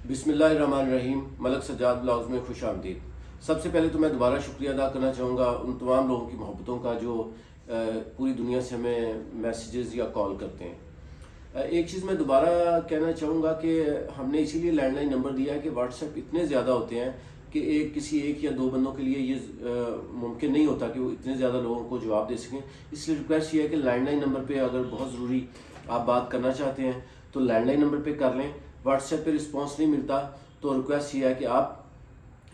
बिस्मिल्लाहिर्रहमानिर्रहीम। मलक सज्जाद ब्लॉग्स में खुश आमदीद। सबसे पहले तो मैं दोबारा शुक्रिया अदा करना चाहूँगा उन तमाम लोगों की मोहब्बतों का जो पूरी दुनिया से हमें मैसेजेस या कॉल करते हैं। एक चीज़ मैं दोबारा कहना चाहूँगा कि हमने इसीलिए लैंडलाइन नंबर दिया है कि व्हाट्सएप इतने ज़्यादा होते हैं कि किसी एक या दो बंदों के लिए ये मुमकिन नहीं होता कि वो इतने ज़्यादा लोगों को जवाब दे सकें। इसलिए रिक्वेस्ट ये है कि लैंडलाइन नंबर पे अगर बहुत ज़रूरी आप बात करना चाहते हैं तो लैंडलाइन नंबर पे कर लें। व्हाट्सएप पे रिस्पांस नहीं मिलता तो रिक्वेस्ट ये है कि आप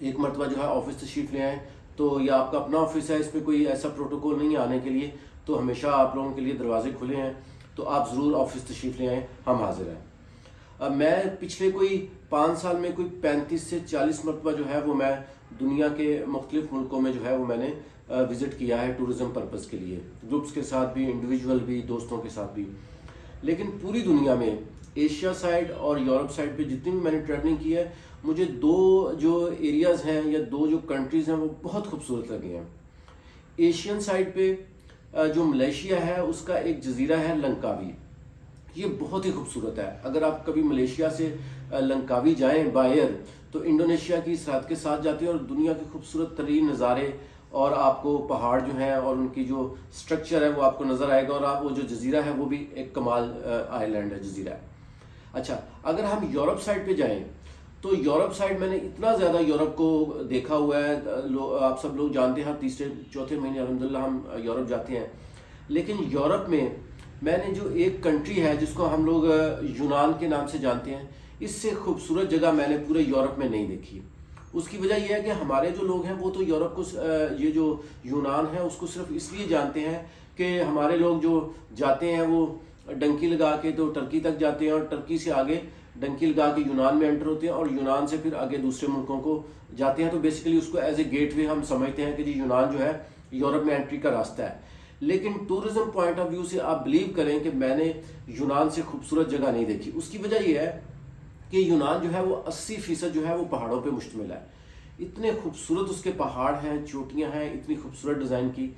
एक मरतबा जो है ऑफिस तशरीफ़ ले आएँ। तो या आपका अपना ऑफिस है, इसमें कोई ऐसा प्रोटोकॉल नहीं है आने के लिए, तो हमेशा आप लोगों के लिए दरवाजे खुले हैं, तो आप ज़रूर ऑफिस तशरीफ़ ले आएँ, हम हाजिर हैं। अब मैं पिछले कोई 5 साल में कोई 35 से 40 मरतबा जो है वो मैं दुनिया के मुख्तलिफ मुल्कों में जो है वो मैंने विज़िट किया है टूरिज़म पर्पज़ के लिए, ग्रुप्स के साथ भी, इंडिविजुअल भी, दोस्तों के साथ भी। लेकिन पूरी दुनिया में एशिया साइड और यूरोप साइड पे जितनी भी मैंने ट्रैवलिंग की है, मुझे दो जो एरियाज़ हैं या दो जो कंट्रीज़ हैं वो बहुत खूबसूरत लगे हैं। एशियन साइड पे जो मलेशिया है उसका एक जजीरा है लंकावी, ये बहुत ही खूबसूरत है। अगर आप कभी मलेशिया से लंकावी जाएं बाय एयर तो इंडोनेशिया की सरहद के साथ जाते हैं और दुनिया के खूबसूरत तरीन नज़ारे और आपको पहाड़ जो हैं और उनकी जो स्ट्रक्चर है वो आपको नज़र आएगा। और आप वो जो जजीरा है वो भी एक कमाल आइलैंड है, जजीरा है। अच्छा, अगर हम यूरोप साइड पे जाएं तो यूरोप साइड मैंने इतना ज़्यादा यूरोप को देखा हुआ है। आप सब लोग जानते हैं तीसरे चौथे महीने अल्हम्दुलिल्लाह हम यूरोप जाते हैं। लेकिन यूरोप में मैंने जो एक कंट्री है जिसको हम लोग यूनान के नाम से जानते हैं, इससे खूबसूरत जगह मैंने पूरे यूरोप में नहीं देखी। उसकी वजह यह है कि हमारे जो लोग हैं वो तो यूरोप को ये जो यूनान है उसको सिर्फ इसलिए जानते हैं कि हमारे लोग जो जाते हैं वो डंकी लगा के तो टर्की तक जाते हैं और टर्की से आगे डंकी लगा के यूनान में एंटर होते हैं और यूनान से फिर आगे दूसरे मुल्कों को जाते हैं। तो बेसिकली उसको एज ए गेटवे हम समझते हैं कि जी यूनान जो है यूरोप में एंट्री का रास्ता है। लेकिन टूरिज्म पॉइंट ऑफ व्यू से आप बिलीव करें कि मैंने यूनान से खूबसूरत जगह नहीं देखी। उसकी वजह यह है कि यूनान जो है वो 80% जो है वो पहाड़ों पे मुश्तमिल है। इतने खूबसूरत उसके पहाड़ हैं, चोटियां हैं, इतनी खूबसूरत डिज़ाइन की,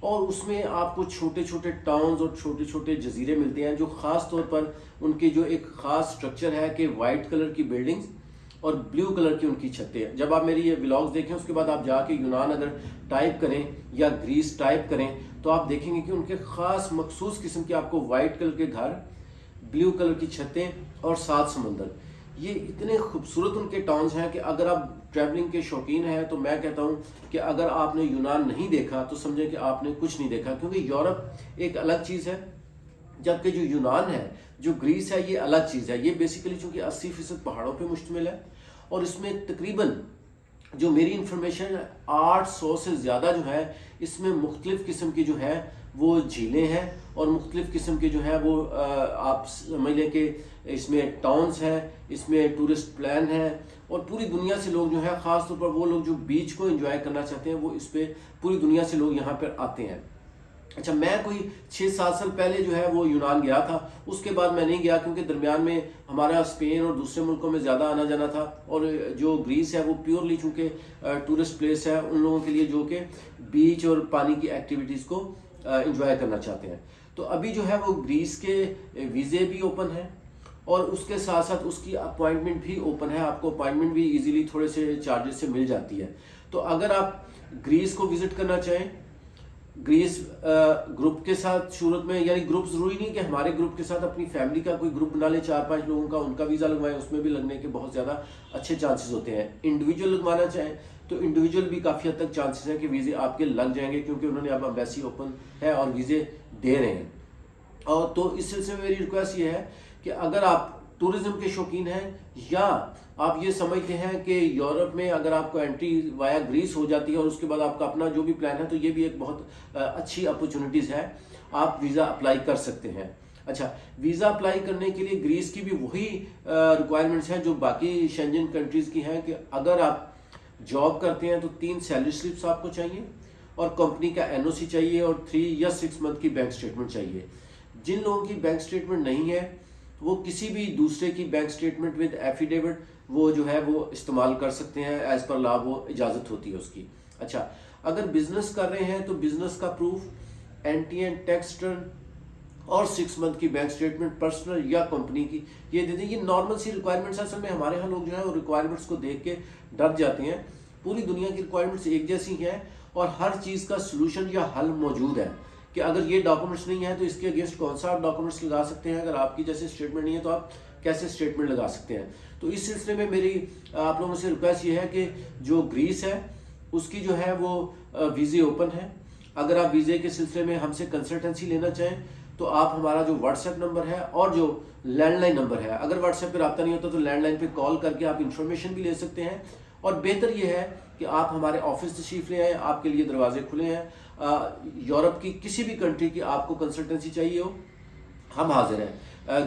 और उसमें आपको छोटे छोटे टाउन्स और छोटे छोटे जजीरे मिलते हैं जो ख़ास तौर पर उनके जो एक ख़ास स्ट्रक्चर है कि वाइट कलर की बिल्डिंग्स और ब्लू कलर की उनकी छतें हैं। जब आप मेरी ये व्लॉग्स देखें उसके बाद आप जाके यूनान अगर टाइप करें या ग्रीस टाइप करें तो आप देखेंगे कि उनके ख़ास मखसूस किस्म के आपको वाइट कलर के घर, ब्लू कलर की छतें और सात समंदर, ये इतने खूबसूरत उनके टाउन्स हैं कि अगर आप ट्रैवलिंग के शौकीन हैं तो मैं कहता हूं कि अगर आपने यूनान नहीं देखा तो समझें कि आपने कुछ नहीं देखा। क्योंकि यूरोप एक अलग चीज़ है जबकि जो यूनान है, जो ग्रीस है, ये अलग चीज़ है। ये बेसिकली चूँकि 80% पहाड़ों पे मुश्तमिल है और इसमें तकरीबन जो मेरी इंफॉर्मेशन 800 से ज़्यादा जो है इसमें मुख्तलिफ़ किस्म की जो है वो झीलें हैं और मुख्तलिफ़ किस्म के जो है वो आप समझ लें कि इसमें टाउन्स हैं, इसमें टूरिस्ट प्लान हैं और पूरी दुनिया से लोग जो है, ख़ास तौर पर वो लोग जो बीच को एंजॉय करना चाहते हैं वो इस पे पूरी दुनिया से लोग यहाँ पर आते हैं। अच्छा, मैं कोई 6-7 साल पहले जो है वो यूनान गया था, उसके बाद मैं नहीं गया क्योंकि दरमियान में हमारा स्पेन और दूसरे मुल्कों में ज़्यादा आना जाना था। और जो ग्रीस है वो प्योरली चूँकि टूरिस्ट प्लेस है उन लोगों के लिए जो कि बीच और पानी की एक्टिविटीज़ को एंजॉय करना चाहते हैं। तो अभी जो है वो ग्रीस के वीज़े भी ओपन हैं और उसके साथ साथ उसकी अपॉइंटमेंट भी ओपन है। आपको अपॉइंटमेंट भी इजीली थोड़े से चार्जेस से मिल जाती है। तो अगर आप ग्रीस को विज़िट करना चाहें, ग्रीस ग्रुप के साथ सूरत में, यानी ग्रुप ज़रूरी नहीं कि हमारे ग्रुप के साथ अपनी फैमिली का कोई ग्रुप बना ले 4-5 लोगों का, उनका वीज़ा लगवाएं, उसमें भी लगने के बहुत ज़्यादा अच्छे चांसेस होते हैं। इंडिविजुअल लगवाना चाहें तो इंडिविजुअल भी काफ़ी हद तक चांसेस हैं कि वीज़े आपके लग जाएंगे क्योंकि उन्होंने अब एम्बेसी ओपन है और वीज़े दे रहे हैं। और तो इस सिलसिले में मेरी रिक्वेस्ट ये है कि अगर आप टूरिज्म के शौकीन हैं या आप ये समझते हैं कि यूरोप में अगर आपको एंट्री वाया ग्रीस हो जाती है और उसके बाद आपका अपना जो भी प्लान है, तो ये भी एक बहुत अच्छी अपॉर्चुनिटीज़ है, आप वीज़ा अप्लाई कर सकते हैं। अच्छा, वीज़ा अप्लाई करने के लिए ग्रीस की भी वही रिक्वायरमेंट्स हैं जो बाकी शेंजन कंट्रीज़ की हैं कि अगर आप जॉब करते हैं तो 3 सैलरी स्लिप्स आपको चाहिए और कंपनी का NOC चाहिए और 3 या 6 मंथ की बैंक स्टेटमेंट चाहिए। जिन लोगों की बैंक स्टेटमेंट नहीं है वो किसी भी दूसरे की बैंक स्टेटमेंट विद एफिडेविट वो जो है वो इस्तेमाल कर सकते हैं, एज पर लॉ वो इजाज़त होती है उसकी। अच्छा, अगर बिजनेस कर रहे हैं तो बिजनेस का प्रूफ, NTN टैक्स रिटर्न اور 6 منتھ کی بینک اسٹیٹمنٹ پرسنل یا کمپنی کی یہ دے دیں. یہ نارمل سی ریکوائرمنٹس اصل میں ہمارے ہاں لوگ جو ہے وہ ریکوائرمنٹس کو دیکھ کے ڈر جاتے ہیں. پوری دنیا کی ریکوائرمنٹس ایک جیسی ہیں اور ہر چیز کا سلوشن یا حل موجود ہے کہ اگر یہ ڈاکومنٹس نہیں ہے تو اس کے اگینسٹ کون سا آپ ڈاکومنٹس لگا سکتے ہیں. اگر آپ کی جیسے اسٹیٹمنٹ نہیں ہے تو آپ کیسے اسٹیٹمنٹ لگا سکتے ہیں. تو اس سلسلے میں میری آپ لوگوں سے ریکویسٹ یہ ہے کہ جو گریس ہے اس کی جو ہے وہ ویزے اوپن ہے. اگر آپ ویزے کے سلسلے میں ہم سے کنسلٹنسی لینا چاہیں تو آپ ہمارا جو واٹس ایپ نمبر ہے اور جو لینڈ لائن نمبر ہے, اگر واٹس ایپ پہ رابطہ نہیں ہوتا تو لینڈ لائن پہ کال کر کے آپ انفارمیشن بھی لے سکتے ہیں. اور بہتر یہ ہے کہ آپ ہمارے آفس تشریف لے آئیں, آپ کے لیے دروازے کھلے ہیں. یورپ کی کسی بھی کنٹری کی آپ کو کنسلٹنسی چاہیے ہو ہم حاضر ہیں.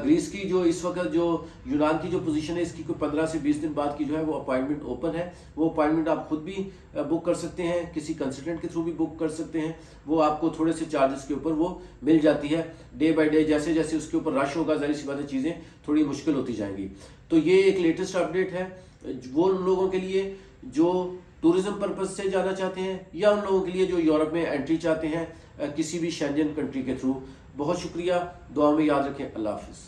گریس کی جو اس وقت جو یونان کی جو پوزیشن ہے اس کی کوئی 15 سے 20 دن بعد کی جو ہے وہ اپائنٹمنٹ اوپن ہے. وہ اپائنٹمنٹ آپ خود بھی بک کر سکتے ہیں, کسی کنسلٹنٹ کے تھرو بھی بک کر سکتے ہیں. وہ آپ کو تھوڑے سے چارجز کے اوپر وہ مل جاتی ہے. ڈے بائی ڈے جیسے جیسے اس کے اوپر رش ہوگا ظاہر سی بات ہے چیزیں تھوڑی مشکل ہوتی جائیں گی. تو یہ ایک لیٹسٹ اپڈیٹ ہے وہ ان لوگوں کے لیے جو ٹورزم پرپز سے جانا چاہتے ہیں یا ان لوگوں کے لیے جو یورپ میں انٹری چاہتے ہیں کسی بھی شینجن کنٹری کے تھرو. بہت شکریہ, دعا میں یاد رکھیں. اللہ حافظ.